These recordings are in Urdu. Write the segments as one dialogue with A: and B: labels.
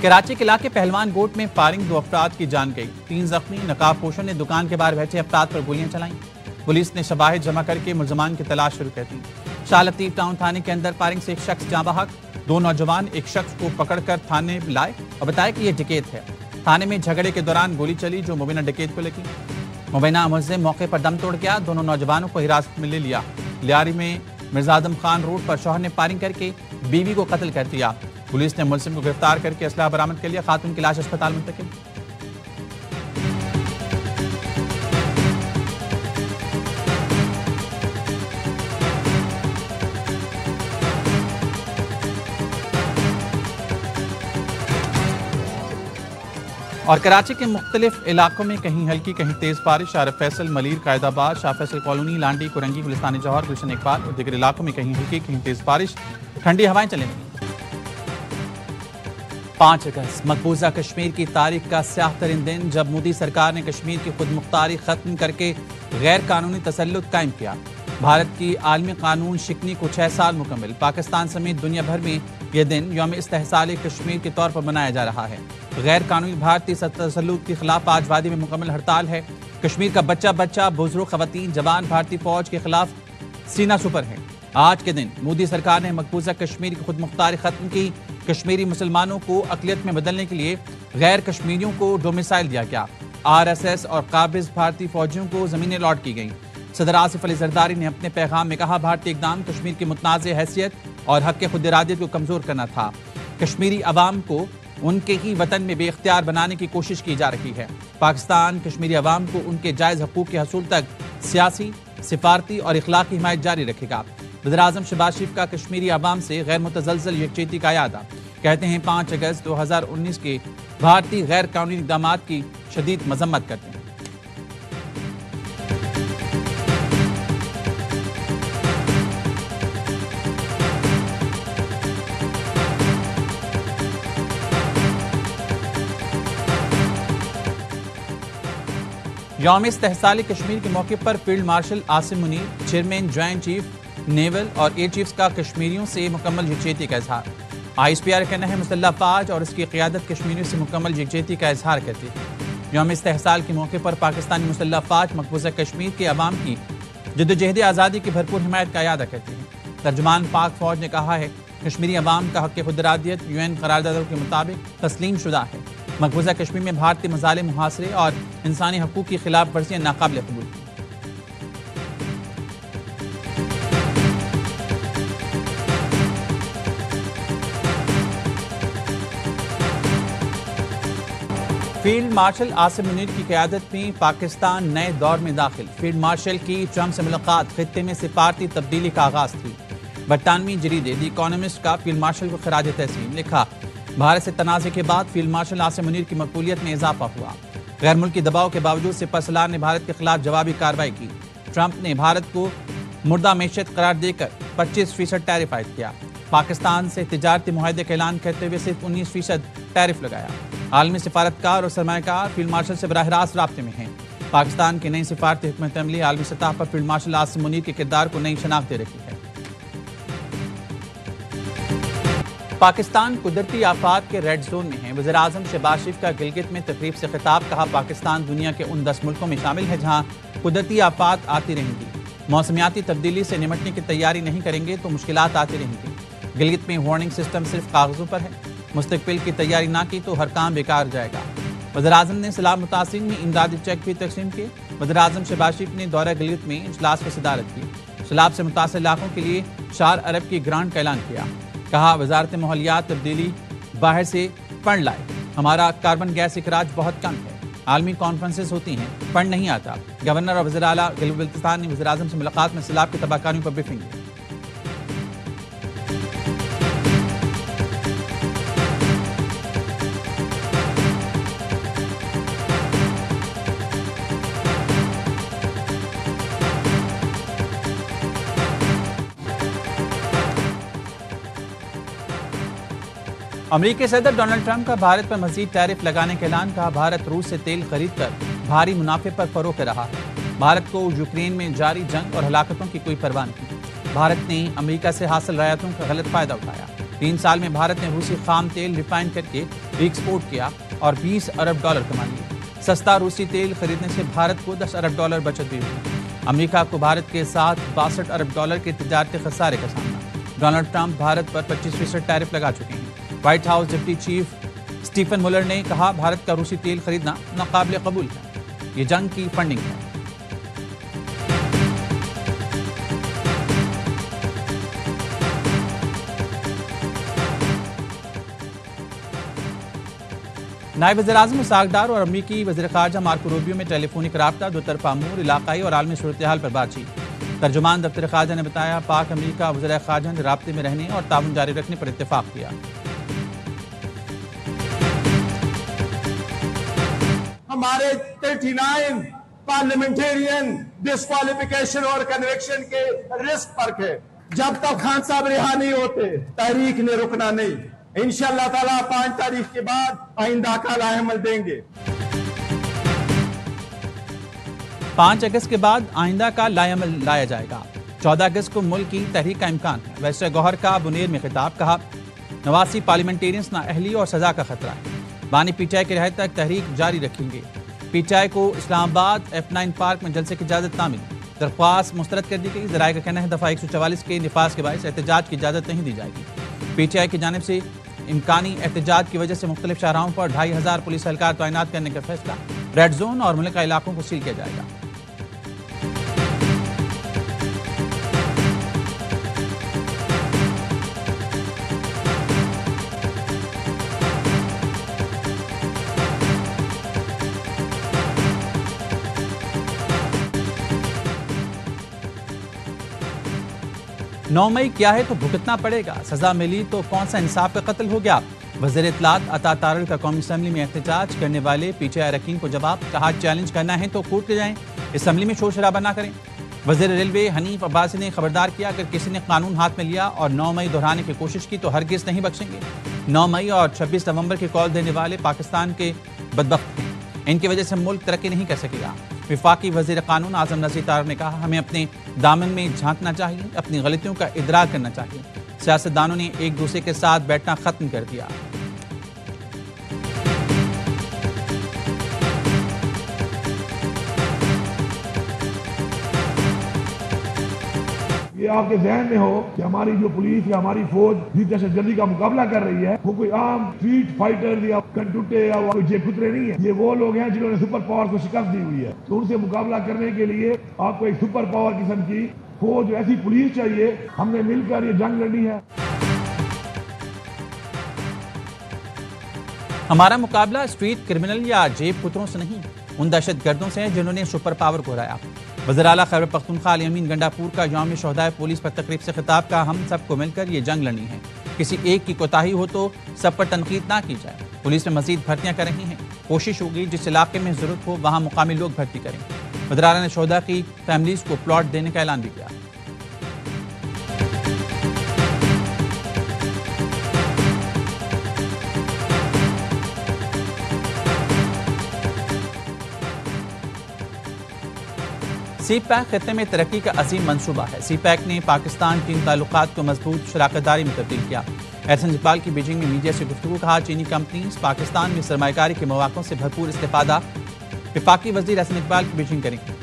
A: کراچی کے علاقے پہلوان گوٹ میں فائرنگ 2 افراد کی جان گئی، 3 زخمی۔ نقاب پوشوں نے دکان کے باہر بیٹھے افراد پر گولیاں چلائیں۔ پولیس نے شواہد جمع کر کے ملزمان کی تلاش شروع کر دی۔ شاہ لطیف ٹاؤن تھانے کے اندر فائرنگ سے ایک شخص جاں بحق، 2 نوجوان ایک شخص کو پکڑ کر تھانے لائے اور بتایا کہ یہ ڈکیت ہے۔ تھانے میں جھگڑے کے دوران گولی چلی جو مبینہ ڈکیت کو لگی۔ مبینہ ملزم موقع پر دم توڑ گیا، دونوں نوجوانوں کو حراست میں لے لیا۔ لیاری میں مرزا اعظم خان روڈ پر شوہر نے فائرنگ کر کے بیوی کو قتل کر دیا۔ پولیس نے ملزم کو گرفتار کر کے اسلحہ برآمد کر لیا، خاتون کی لاش اسپتال منتقل۔ اور کراچی کے مختلف علاقوں میں کہیں ہلکی کہیں تیز بارش۔ عارف فیصل، ملیر، قائد آباد، شاہ فیصل کالونی، لانڈی، کرنگی، گلستان جوہر، گلشن اقبال اور دیگر علاقوں میں کہیں ہلکی کہیں تیز بارش، ٹھنڈی ہوائیں چلیں گی۔ 5 اگست مقبوضہ کشمیر کی تاریخ کا سیاہ ترین دن، جب مودی سرکار نے کشمیر کی خود مختاری ختم کر کے غیر قانونی تسلط قائم کیا۔ بھارت کی عالمی قانون شکنی کو 6 سال مکمل۔ پاکستان سمیت دنیا بھر میں یہ دن یوم استحصال کشمیر کے طور پر منایا جا رہا ہے۔ غیر قانونی بھارتی تسلط کے خلاف آج وادی میں مکمل ہڑتال ہے۔ کشمیر کا بچہ بزرگ، خواتین، جوان بھارتی فوج کے خلاف سینہ سپر ہے۔ آج کے دن مودی سرکار نے مقبوضہ کشمیر کی خود مختاری ختم کی۔ کشمیری مسلمانوں کو اقلیت میں بدلنے کے لیے غیر کشمیریوں کو ڈومیسائل دیا گیا۔ RSS اور قابض بھارتی فوجیوں کو زمینیں لاٹ کی گئیں۔ صدر آصف علی زرداری نے اپنے پیغام میں کہا، بھارتی اقدام کشمیر کی متنازع حیثیت اور حق خود ارادیت کو کمزور کرنا تھا۔ کشمیری عوام کو ان کے ہی وطن میں بے اختیار بنانے کی کوشش کی جا رہی ہے۔ پاکستان کشمیری عوام کو ان کے جائز حقوق کے حصول تک سیاسی، سفارتی اور اخلاقی حمایت جاری رکھے گا۔ وزیراعظم شہباز شریف کا کشمیری عوام سے غیر متزلزل یکجہتی کا اعادہ۔ کہتے ہیں 5 اگست 2019 کے بھارتی غیر قانونی اقدامات کی شدید مذمت کرتے ہیں۔ یوم استحصال کشمیر کے موقع پر field marshal Asim Munir, chairman joint chief naval اور ایئر چیفز کا کشمیریوں سے مکمل یکجہتی کا اظہار۔ ISPR کا کہنا ہے، مسلح افواج اور اس کی قیادت کشمیریوں سے مکمل یکجہتی کا اظہار کرتی ہے۔ یوم استحصال کے موقع پر پاکستانی مسلح افواج مقبوضہ کشمیر کے عوام کی جدوجہد آزادی کی بھرپور حمایت کا اعادہ کرتے ہیں۔ ترجمان پاک فوج نے کہا ہے، کشمیری عوام کا حق خود ارادیت UN قراردادوں کے مطابق تسلیم شدہ ہے۔ مقبوضہ کشمیر میں بھارتی مظالم، محاصرے اور انسانی حقوق کی خلاف ورزیاں ناقابل قبول ہیں۔ فیلڈ مارشل عاصم منیر کی قیادت میں پاکستان نئے دور میں داخل۔ فیلڈ مارشل کی ٹرمپ سے ملاقات، خطے میں سفارتی تبدیلی کا آغاز تھی۔ برطانوی جریدے دی اکانومسٹ کا فیلڈ مارشل کو خراج تحسین، لکھا، بھارت سے تنازع کے بعد فیلڈ مارشل عاصم منیر کی مقبولیت میں اضافہ ہوا۔ غیر ملکی دباؤ کے باوجود سپہ سالار نے بھارت کے خلاف جوابی کارروائی کی۔ ٹرمپ نے بھارت کو مردہ معیشت قرار دے کر 25% ٹیرف عائد کیا۔ پاکستان سے تجارتی معاہدے کا اعلان کرتے ہوئے صرف 19% ٹیرف لگایا۔ عالمی سفارتکار اور سرمایہ کار فیلڈ مارشل سے براہ راست رابطے میں ہیں۔ پاکستان کی نئی سفارتی حکمت عملی عالمی سطح پر فیلڈ مارشل عاصم منیر کے کردار کو نئی شناخت دے رہی ہے۔ پاکستان قدرتی آفات کے ریڈ زون میں ہے۔ وزیر اعظم شہباز شریف کا گلگت میں تقریب سے خطاب، کہا، پاکستان دنیا کے ان 10 ملکوں میں شامل ہے جہاں قدرتی آفات آتی رہیں گی۔ موسمیاتی تبدیلی سے نمٹنے کی تیاری نہیں کریں گے تو مشکلات آتی رہیں گی۔ گلگت میں وارننگ سسٹم صرف کاغذوں پر ہے، مستقبل کی تیاری نہ کی تو ہر کام بیکار جائے گا۔ وزیر اعظم نے سیلاب متاثرین میں امدادی چیک بھی تقسیم کیے۔ وزیر اعظم شہباز شریف نے دورہ گلگت میں اجلاس کی صدارت کی۔ سیلاب سے متاثرہ علاقوں کے لیے 4 ارب کی گرانٹ کا اعلان کیا۔ کہا، وزارت ماحولیات تبدیلی باہر سے فنڈ لائے، ہمارا کاربن گیس اخراج بہت کم ہے۔ عالمی کانفرنسز ہوتی ہیں، فنڈ نہیں آتا۔ گورنر اور وزیر اعلیٰ گلگت بلتستان نے وزیر اعظم سے ملاقات میں سیلاب کی تباہ کاریوں پر بریفنگ دی۔ امریکی صدر ڈونلڈ ٹرمپ کا بھارت پر مزید ٹیرف لگانے کا اعلان، کہا، بھارت روس سے تیل خرید کر بھاری منافع پر فروخت کر رہا ہے۔ بھارت کو یوکرین میں جاری جنگ اور ہلاکتوں کی کوئی پرواہ نہیں۔ بھارت نے امریکہ سے حاصل رعایتوں کا غلط فائدہ اٹھایا۔ 3 سال میں بھارت نے روسی خام تیل ریفائن کر کے ری ایکسپورٹ کیا اور $20 ارب کما لیے۔ سستا روسی تیل خریدنے سے بھارت کو $10 ارب بچت بھی ہوئی۔ امریکہ کو بھارت کے ساتھ $62 ارب کے تجارتی خسارے کا سامنا۔ ڈونلڈ ٹرمپ بھارت پر 25% ٹیرف لگا چکے ہیں۔ White House deputy chief Stephen Miller نے کہا بھارت کا روسی تیل خریدنا ناقابل قبول ہے، یہ جنگ کی فنڈنگ ہے۔ نائب وزیر اعظم اسحاق ڈار اور امریکی وزیر خارجہ مارکو روبیو میں ٹیلی فونک رابطہ، دو طرفہ امور، علاقائی اور عالمی صورتحال پر بات چیت۔ ترجمان دفتر خارجہ نے بتایا پاک امریکہ وزراء خارجہ نے رابطے میں رہنے اور تعاون جاری رکھنے پر اتفاق کیا۔
B: ہمارے 39 پارلیمنٹیرین ڈسکوالیفیکیشن اور کنویکشن کے رسک پر ہے۔ جب تک خان صاحب رہا نہیں ہوتے تحریک نے رکنا نہیں۔ انشاءاللہ تعالیٰ 5 تاریخ کے بعد آئندہ کا لائحہ عمل دیں گے۔
A: 5 اگست کے بعد آئندہ کا لائحہ عمل لایا جائے گا۔ 14 اگست کو ملک کی تحریک کا امکان ہے۔ ویسے گوہر کا بنیر میں خطاب، کہا 89 پارلیمنٹیرینز نااہلی اور سزا کا خطرہ ہے۔ بانی پی ٹی آئی کی رہائی تک تحریک جاری رکھیں گے۔ پی ٹی آئی کو اسلام آباد F9 پارک میں جلسے کی اجازت نہ ملی، درخواست مسترد کر دی گئی۔ ذرائع کا کہنا ہے دفعہ 144 کے نفاذ کے باعث احتجاج کی اجازت نہیں دی جائے گی۔ پی ٹی آئی کی جانب سے امکانی احتجاج کی وجہ سے مختلف شاہراہوں پر 2500 پولیس اہلکار تعینات کرنے کا فیصلہ، ریڈ زون اور ملکہ علاقوں کو سیل کیا جائے گا۔ نو مئی کیا ہے تو بھگتنا پڑے گا، سزا ملی تو کون سا انصاف کا قتل ہو گیا؟ وزیر اطلاعات عطا تارڑ کا قومی اسمبلی میں احتجاج کرنے والے پی ٹی آئی اراکین کو جواب، کہا چیلنج کرنا ہے تو کورٹ کے جائیں، اسمبلی میں شور شرابہ نہ کریں۔ وزیر ریلوے حنیف عباسی نے خبردار کیا اگر کسی نے قانون ہاتھ میں لیا اور 9 مئی دہرانے کی کوشش کی تو ہرگز نہیں بخشیں گے۔ 9 مئی اور 26 نومبر کے کال دینے والے پاکستان کے بدبخت ہیں، ان کی وجہ سے ملک ترقی نہیں کر سکے گا۔ وفاقی وزیر قانون اعظم نذیر تارڑ نے کہا ہمیں اپنے دامن میں جھانکنا چاہیے، اپنی غلطیوں کا ادراک کرنا چاہیے۔ سیاستدانوں نے ایک دوسرے کے ساتھ بیٹھنا ختم کر دیا۔
C: یہ آپ کے ذہن میں ہو کہ ہماری جو پولیس یا ہماری فوج جس دہشت گردی کا مقابلہ کر رہی ہے وہ کوئی عام اسٹریٹ فائٹر یا کنٹوٹے یا جیب کترے نہیں ہیں، یہ وہ لوگ ہیں جنہوں نے سپر پاور کو شکست دی ہوئی ہے۔ تو ان سے مقابلہ کرنے کے لیے آپ کو ایک سپر پاور قسم کی فوج، ایسی پولیس چاہیے۔ ہم نے مل کر یہ جنگ لڑنی ہے۔
A: ہمارا مقابلہ اسٹریٹ کرمنل یا جیب کتروں سے نہیں، ان دہشت گردوں سے ہیں جنہوں نے سپر پاور کو ہرایا۔ وزیر اعلیٰ خیبر پختونخوا علی امین گنڈاپور کا یوم شہدائے پولیس پر تقریب سے خطاب، کا ہم سب کو مل کر یہ جنگ لڑنی ہے، کسی ایک کی کوتاہی ہو تو سب پر تنقید نہ کی جائے۔ پولیس میں مزید بھرتیاں کر رہی ہیں، کوشش ہوگی جس علاقے میں ضرورت ہو وہاں مقامی لوگ بھرتی کریں۔ وزیر اعلیٰ نے شہداء کی فیملیز کو پلاٹ دینے کا اعلان بھی کیا۔ سی پیک خطے میں ترقی کا عظیم منصوبہ ہے۔ سی پیک نے پاکستان چین تعلقات کو مضبوط شراکت داری میں تبدیل کیا۔ احسن اقبال کی بیجنگ میں میڈیا سے گفتگو، کہا چینی کمپنیز پاکستان میں سرمایہ کاری کے مواقع سے بھرپور استفادہ۔ وفاقی وزیر احسن اقبال کی بیجنگ کریں گے۔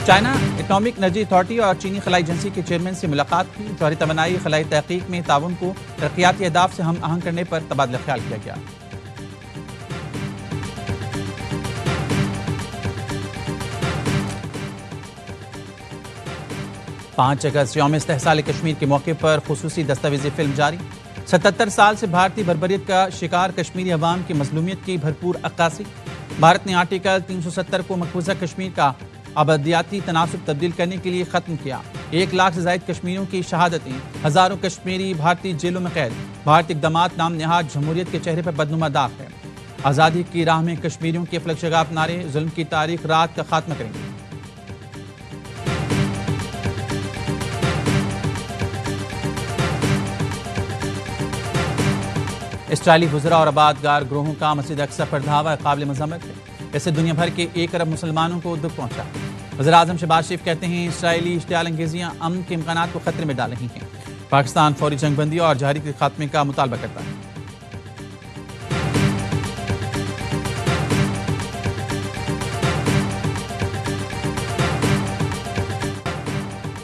A: چائنا اٹامک انرجی اتھارٹی اور چینی خلائی ایجنسی کے چیئرمین سے ملاقات کی۔ جوہری توانائی خلائی تحقیق میں تعاون کو ترقیاتی اہداف سے ہم آہنگ کرنے پر تبادلہ خیال کیا گیا۔ 5 اگست یوم استحصال کشمیر کے موقع پر خصوصی دستاویزی فلم جاری۔ 77 سال سے بھارتی بربریت کا شکار کشمیری عوام کی مظلومیت کی بھرپور عکاسی۔ بھارت نے آرٹیکل 370 کو مقبوضہ کشمیر کا آبادیاتی تناسب تبدیل کرنے کے لیے ختم کیا۔ 1 لاکھ سے زائد کشمیریوں کی شہادتیں، ہزاروں کشمیری بھارتی جیلوں میں قید۔ بھارتی اقدامات نام نہاد جمہوریت کے چہرے پر بدنما داغ ہے۔ آزادی کی راہ میں کشمیریوں کے فلک شگاف نعرے ظلم کی تاریخ رات کا خاتمہ کریں گے۔ اسرائیلی وزراء اور آبادگار گروہوں کا مسجد اقصی پر دھاوا قابل مذمت ہے۔ اس سے دنیا بھر کے 1 ارب مسلمانوں کو دکھ پہنچا۔ وزیر اعظم شہباز شریف کہتے ہیں اسرائیلی اشتعال انگیزیاں امن کے امکانات کو خطرے میں ڈال رہی ہیں۔ پاکستان فوری جنگ بندی اور جہاری کے خاتمے کا مطالبہ کرتا ہے۔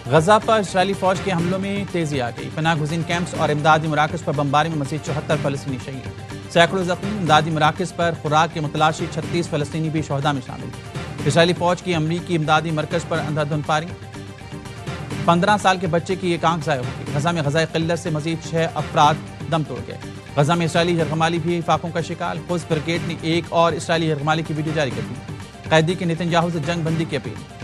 A: غزہ پر اسرائیلی فوج کے حملوں میں تیزی آ گئی۔ پناہ گزین کیمپس اور امدادی مراکز پر بمباری میں مزید 74 فلسطینی شہید، سینکڑوں زخمی۔ امدادی مراکز پر خوراک کے متلاشی 36 فلسطینی بھی شہداء میں شامل۔ اسرائیلی فوج کی امریکی امدادی مرکز پر اندھادھند فائرنگ، 15 سال کے بچے کی ایک آنکھ ضائع ہو گئی۔ غزہ میں غذائی قلت سے مزید 6 افراد دم توڑ گئے۔ غزہ میں اسرائیلی یرغمالی بھی فاقوں کا شکار۔ قدس بریگیڈ نے ایک اور اسرائیلی یرغمالی کی ویڈیو جاری کر دی۔ قیدی کی نتن یاہو سے جنگ بندی کی اپیل۔